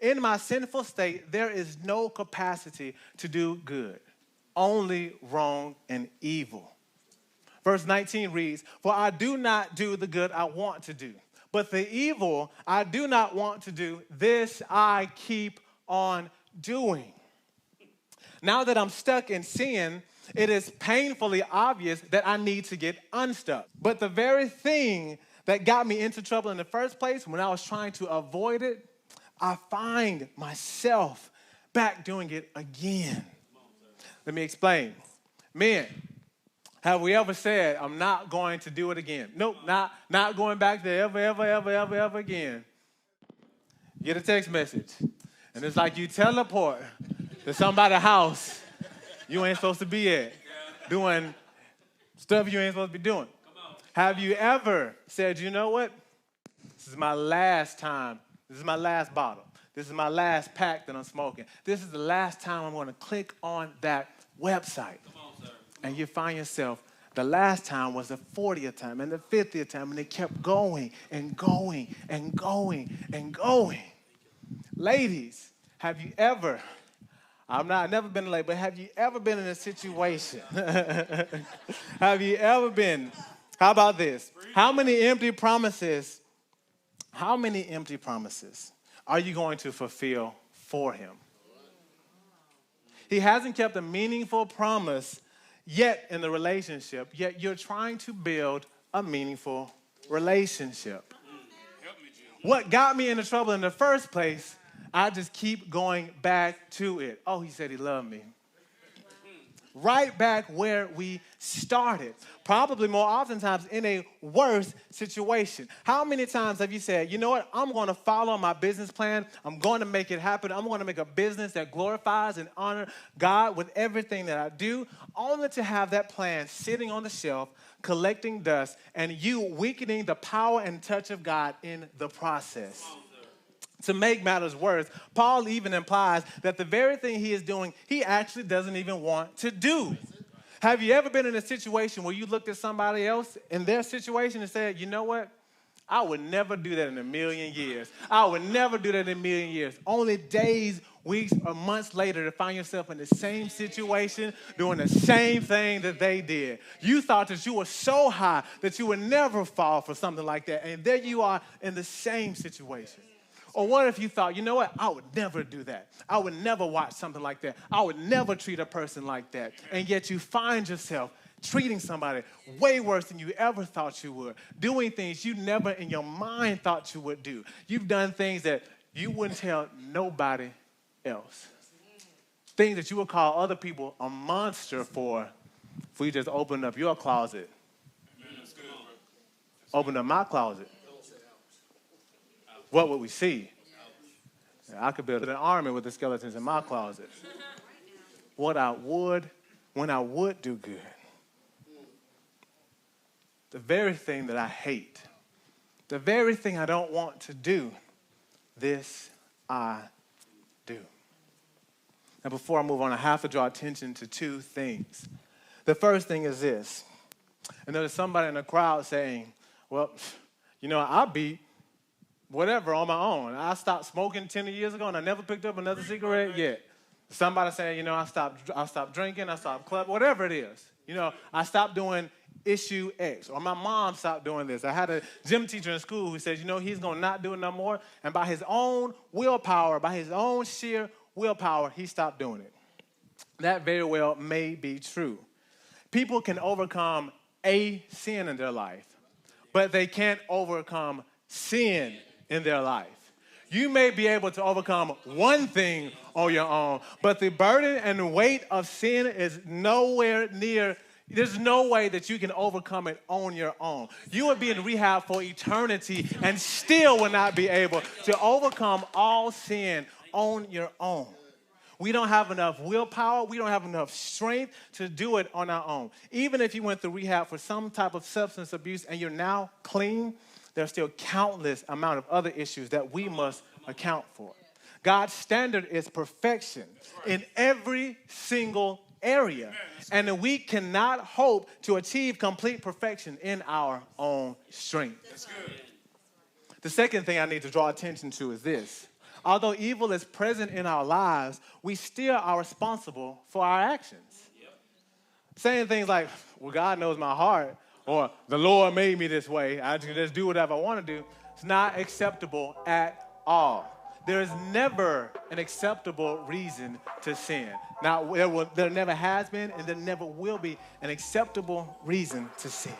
In my sinful state, there is no capacity to do good, only wrong and evil. Verse 19 reads, for I do not do the good I want to do, but the evil I do not want to do, this I keep on doing. Now that I'm stuck in sin, it is painfully obvious that I need to get unstuck. But the very thing that got me into trouble in the first place, when I was trying to avoid it, I find myself back doing it again. Let me explain. Men, have we ever said, I'm not going to do it again? Nope, not going back there ever again. Get a text message, and it's like you teleport to somebody's house you ain't supposed to be at, doing stuff you ain't supposed to be doing. Have you ever said, you know what? This is my last time. This is my last bottle. This is my last pack that I'm smoking. This is the last time I'm going to click on that website. And you find yourself, the last time was the 40th time and the 50th time, and it kept going and going and going and going. Ladies, have you ever, I've never been late, but have you ever been in a situation? Have you ever been, how about this? How many empty promises are you going to fulfill for him? He hasn't kept a meaningful promise yet in the relationship, yet you're trying to build a meaningful relationship. What got me into trouble in the first place, I just keep going back to it. Oh, he said he loved me. Right back where we started. Probably more oftentimes in a worse situation. How many times have you said, you know what, I'm going to follow my business plan. I'm going to make it happen. I'm going to make a business that glorifies and honors God with everything that I do, only to have that plan sitting on the shelf, collecting dust, and you weakening the power and touch of God in the process. To make matters worse, Paul even implies that the very thing he is doing, he actually doesn't even want to do. Have you ever been in a situation where you looked at somebody else in their situation and said, you know what? I would never do that in a million years. I would never do that in a million years. Only days, weeks, or months later to find yourself in the same situation, doing the same thing that they did. You thought that you were so high that you would never fall for something like that. And there you are in the same situation. Or what if you thought, you know what, I would never do that. I would never watch something like that. I would never treat a person like that. And yet you find yourself treating somebody way worse than you ever thought you would, doing things you never in your mind thought you would do. You've done things that you wouldn't tell nobody else. Things that you would call other people a monster for if we just opened up your closet. Open up my closet. What would we see? I could build an army with the skeletons in my closet. When I would do good. The very thing that I hate, the very thing I don't want to do, this I do. Now, before I move on, I have to draw attention to two things. The first thing is this. And there's somebody in the crowd saying, well, you know, I beat whatever on my own. I stopped smoking 10 years ago and I never picked up another cigarette yet. Somebody saying, you know, I stopped drinking, I stopped clubbing, whatever it is. You know, I stopped doing issue X, or my mom stopped doing this. I had a gym teacher in school who said, you know, he's going to not do it no more. And by his own willpower, by his own sheer willpower, he stopped doing it. That very well may be true. People can overcome a sin in their life, but they can't overcome sin in their life. You may be able to overcome one thing on your own, but the burden and weight of sin is nowhere near. There's no way that you can overcome it on your own. You would be in rehab for eternity and still will not be able to overcome all sin on your own. We don't have enough willpower. We don't have enough strength to do it on our own. Even if you went through rehab for some type of substance abuse and you're now clean, there's still countless amount of other issues that we must account for. God's standard is perfection in every single area. And we cannot hope to achieve complete perfection in our own strength. That's good. The second thing I need to draw attention to is this. Although evil is present in our lives, we still are responsible for our actions. Yep. Saying things like, well, God knows my heart, or the Lord made me this way, I can just do whatever I want to do, it's not acceptable at all. There is never an acceptable reason to sin. Now, there never has been, and there never will be an acceptable reason to sin.